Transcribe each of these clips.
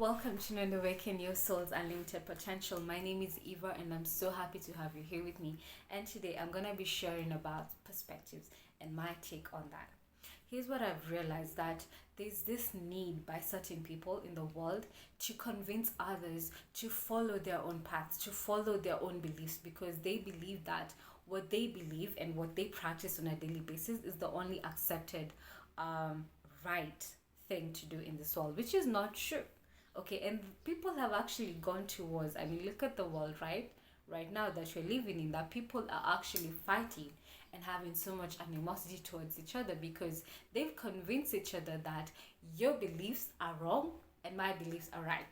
Welcome to Awaken Your Soul's Unlimited Potential. My name is Eva and I'm so happy to have you here with me. And today I'm going to be sharing about perspectives and my take on that. Here's what I've realized, that there's this need by certain people in the world to convince others to follow their own paths, to follow their own beliefs, because they believe that what they believe and what they practice on a daily basis is the only accepted right thing to do in this world, which is not true. Okay, and people have actually gone towards, look at the world, right now that we're living in, that people are actually fighting and having so much animosity towards each other because they've convinced each other that your beliefs are wrong and my beliefs are right.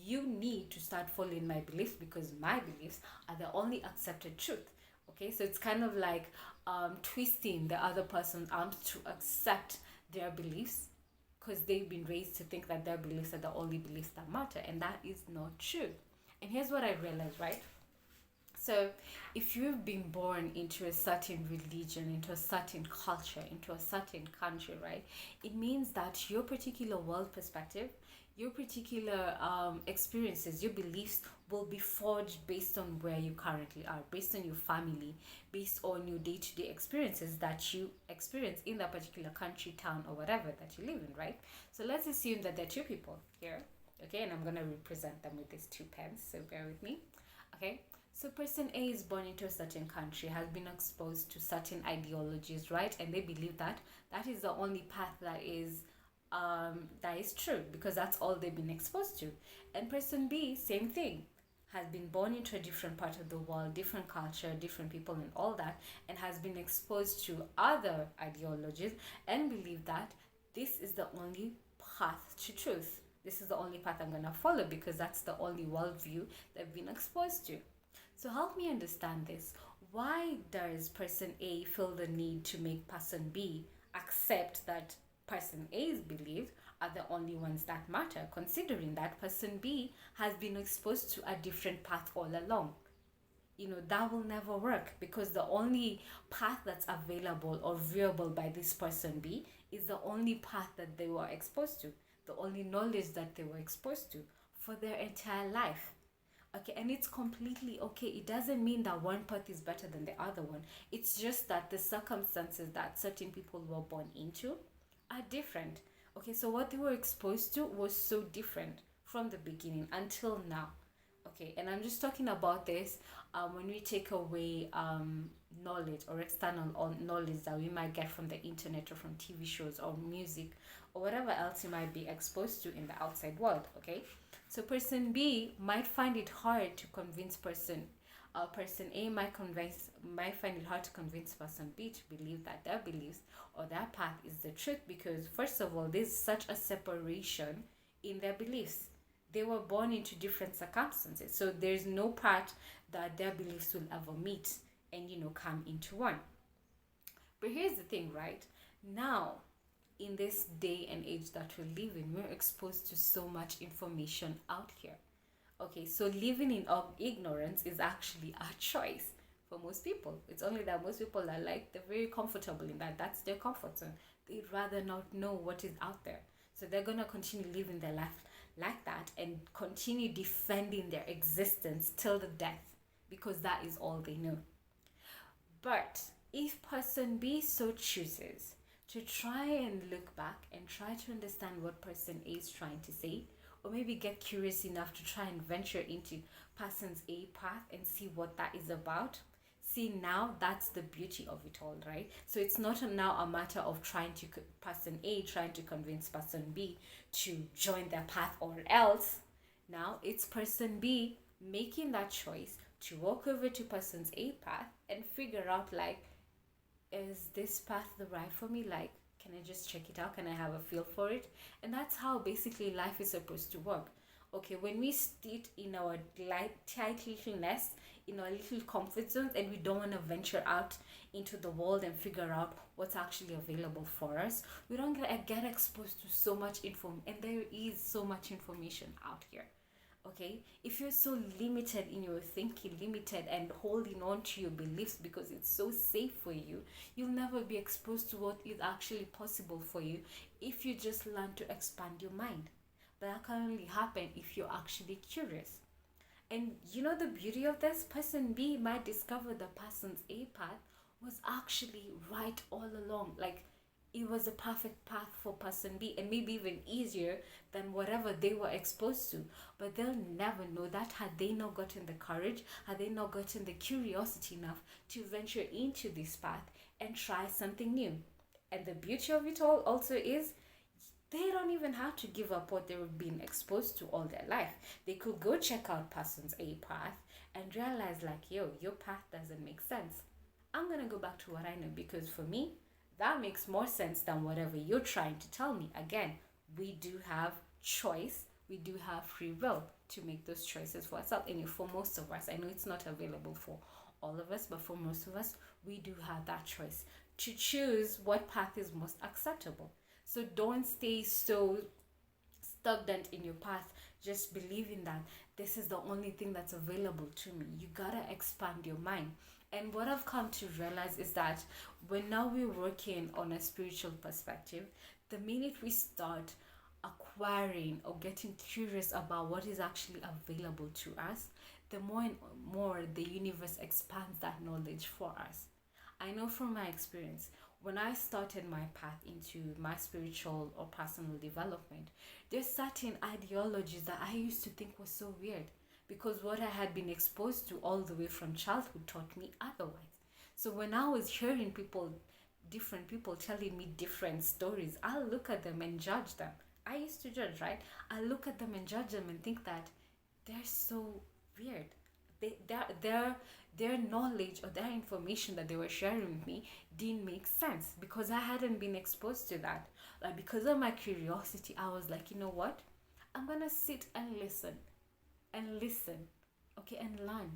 You need to start following my beliefs because my beliefs are the only accepted truth. Okay, so it's kind of like twisting the other person's arms to accept their beliefs, because they've been raised to think that their beliefs are the only beliefs that matter, and that is not true. And here's what I realized, right? So if you've been born into a certain religion, into a certain culture, into a certain country, right, it means that your particular world perspective, your particular experiences, your beliefs will be forged based on where you currently are, based on your family, based on your day-to-day experiences that you experience in that particular country, town, or whatever that you live in, right? So let's assume that there are two people here, okay, and I'm going to represent them with these two pens, so bear with me, okay? So person A is born into a certain country, has been exposed to certain ideologies, right? And they believe that that is the only path that is true, because that's all they've been exposed to. And person B, same thing, has been born into a different part of the world, different culture, different people and all that, and has been exposed to other ideologies and believe that this is the only path to truth. This is the only path I'm going to follow because that's the only worldview they've been exposed to. So help me understand this. Why does person A feel the need to make person B accept that person A's beliefs are the only ones that matter, considering that person B has been exposed to a different path all along? That will never work, because the only path that's available or viewable by this person B is the only path that they were exposed to, the only knowledge that they were exposed to for their entire life. Okay, and it's completely okay. It doesn't mean that one path is better than the other one. It's just that the circumstances that certain people were born into are different. Okay, so what they were exposed to was so different from the beginning until now. Okay, and I'm just talking about this when we take away knowledge or external knowledge that we might get from the internet or from TV shows or music or whatever else you might be exposed to in the outside world. Okay, so person B might find it hard to convince person A might find it hard to convince person B to believe that their beliefs or their path is the truth, because first of all, there's such a separation in their beliefs. They were born into different circumstances, so there's no part that their beliefs will ever meet and come into one. But here's the thing, right? Now, in this day and age that we live in, we're exposed to so much information out here. Okay, so living in ignorance is actually a choice for most people. It's only that most people are they're very comfortable in that. That's their comfort zone. They'd rather not know what is out there. So they're going to continue living their life like that and continue defending their existence till the death, because that is all they know. But if person B so chooses to try and look back and try to understand what person A is trying to say, or maybe get curious enough to try and venture into person's A path and see what that is about, see, now that's the beauty of it all, right? So it's not now a matter of person A trying to convince person B to join their path or else. Now it's person B making that choice to walk over to person's A path and figure out, is this path the right for me? Can I just check it out? Can I have a feel for it? And that's how basically life is supposed to work. Okay, when we sit in our tight little nest, in our little comfort zones, and we don't want to venture out into the world and figure out what's actually available for us, we don't get exposed to so much info, and there is so much information out here. Okay, if you're so limited in your thinking, limited and holding on to your beliefs because it's so safe for you, you'll never be exposed to what is actually possible for you if you just learn to expand your mind. That can only happen if you're actually curious. And you know the beauty of this? Person B might discover the person's A path was actually right all along. Like it was a perfect path for person B, and maybe even easier than whatever they were exposed to. But they'll never know that had they not gotten the courage, had they not gotten the curiosity enough to venture into this path and try something new. And the beauty of it all also is they don't even have to give up what they've been exposed to all their life. They could go check out person's A path and realize, like, yo, your path doesn't make sense. I'm gonna go back to what I know because for me, that makes more sense than whatever you're trying to tell me. Again, we do have choice, we do have free will to make those choices for ourselves. And for most of us, I know it's not available for all of us, but for most of us, we do have that choice to choose what path is most acceptable. So don't stay so stagnant in your path, just believing that this is the only thing that's available to me. You gotta expand your mind. And what I've come to realize is that when now we're working on a spiritual perspective, the minute we start acquiring or getting curious about what is actually available to us, the more and more the universe expands that knowledge for us. I know from my experience, when I started my path into my spiritual or personal development, there's certain ideologies that I used to think was so weird because what I had been exposed to all the way from childhood taught me otherwise. So when I was hearing different people telling me different stories, I'll look at them and judge them. I used to judge, right? I look at them and judge them and think that they're so weird. Their knowledge or their information that they were sharing with me didn't make sense because I hadn't been exposed to that. Like because of my curiosity, I was like, you know what? I'm gonna sit and listen, okay, and learn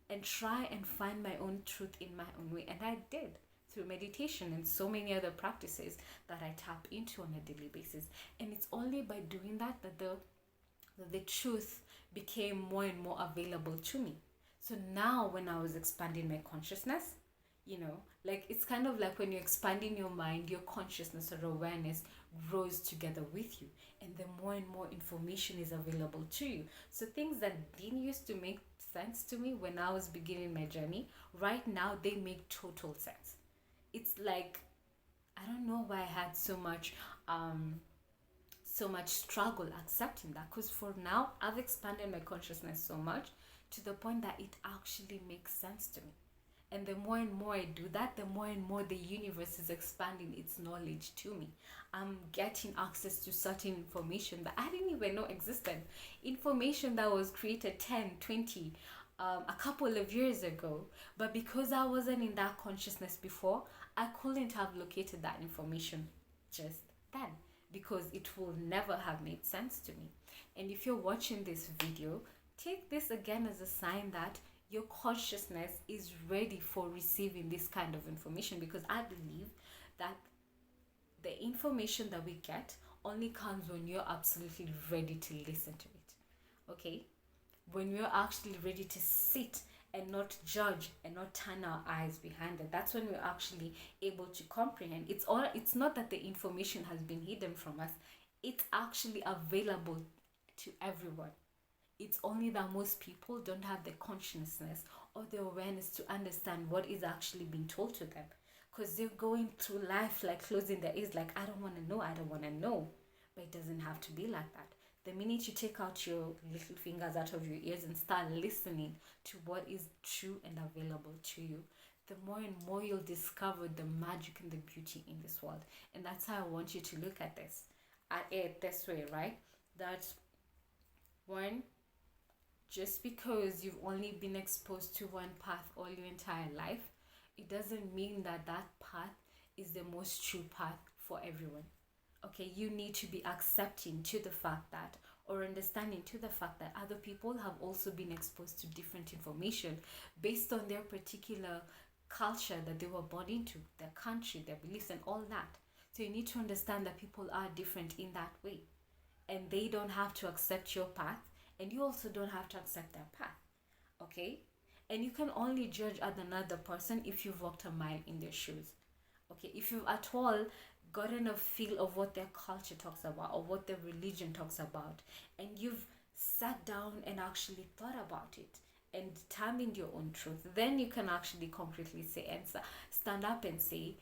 and try and find my own truth in my own way. And I did through meditation and so many other practices that I tap into on a daily basis. And it's only by doing that that the truth became more and more available to me. So now when I was expanding my consciousness, like it's kind of like when you're expanding your mind, your consciousness or awareness grows together with you. And the more and more information is available to you. So things that didn't used to make sense to me when I was beginning my journey, right now they make total sense. It's like, I don't know why I had so much struggle accepting that, because for now I've expanded my consciousness so much to the point that it actually makes sense to me. And the more and more I do that, the more and more the universe is expanding its knowledge to me. I'm getting access to certain information that I didn't even know existed. Information that was created 10, 20, a couple of years ago. But because I wasn't in that consciousness before, I couldn't have located that information just then, because it will never have made sense to me. And if you're watching this video, take this again as a sign that your consciousness is ready for receiving this kind of information, because I believe that the information that we get only comes when you're absolutely ready to listen to it. Okay? When we're actually ready to sit and not judge and not turn our eyes behind it, that's when we're actually able to comprehend. It's not that the information has been hidden from us. It's actually available to everyone. It's only that most people don't have the consciousness or the awareness to understand what is actually being told to them, because they're going through life like closing their ears, like, I don't want to know. But it doesn't have to be like that. The minute you take out your little fingers out of your ears and start listening to what is true and available to you, the more and more you'll discover the magic and the beauty in this world. And that's how I want you to look at it this way, right? That one, just because you've only been exposed to one path all your entire life, it doesn't mean that path is the most true path for everyone. Okay, you need to be accepting to the fact that, or understanding to the fact that other people have also been exposed to different information based on their particular culture that they were born into, their country, their beliefs, and all that. So you need to understand that people are different in that way, and they don't have to accept your path, and you also don't have to accept their path. Okay? And you can only judge another person if you've walked a mile in their shoes. Okay? If you've at all gotten a feel of what their culture talks about or what their religion talks about, and you've sat down and actually thought about it and determined your own truth, then you can actually concretely say and stand up and say,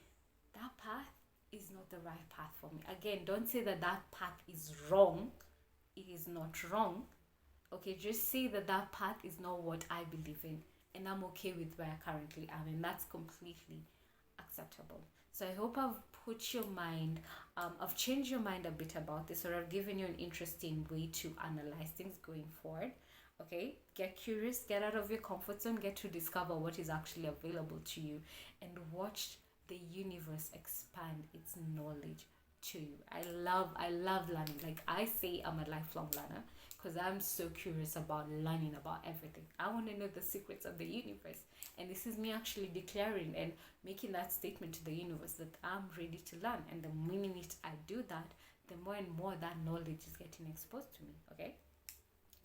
that path is not the right path for me. Again, don't say that that path is wrong. It is not wrong. Okay, just say that that path is not what I believe in, and I'm okay with where I currently am, and that's completely acceptable. So I hope I've put your mind, I've changed your mind a bit about this, or I've given you an interesting way to analyze things going forward. Okay, get curious, get out of your comfort zone, get to discover what is actually available to you, and watch the universe expand its knowledge to you. I love learning. Like I say, I'm a lifelong learner because I'm so curious about learning about everything. I want to know the secrets of the universe, and this is me actually declaring and making that statement to the universe that I'm ready to learn. And the minute I do that, the more and more that knowledge is getting exposed to me. Okay,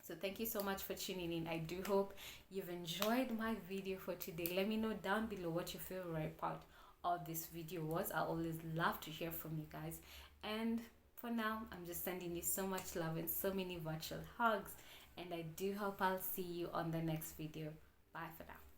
so thank you so much for tuning in. I do hope you've enjoyed my video for today. Let me know down below what your favorite part of this video was. I always love to hear from you guys. And for now, I'm just sending you so much love and so many virtual hugs. And I do hope I'll see you on the next video. Bye for now.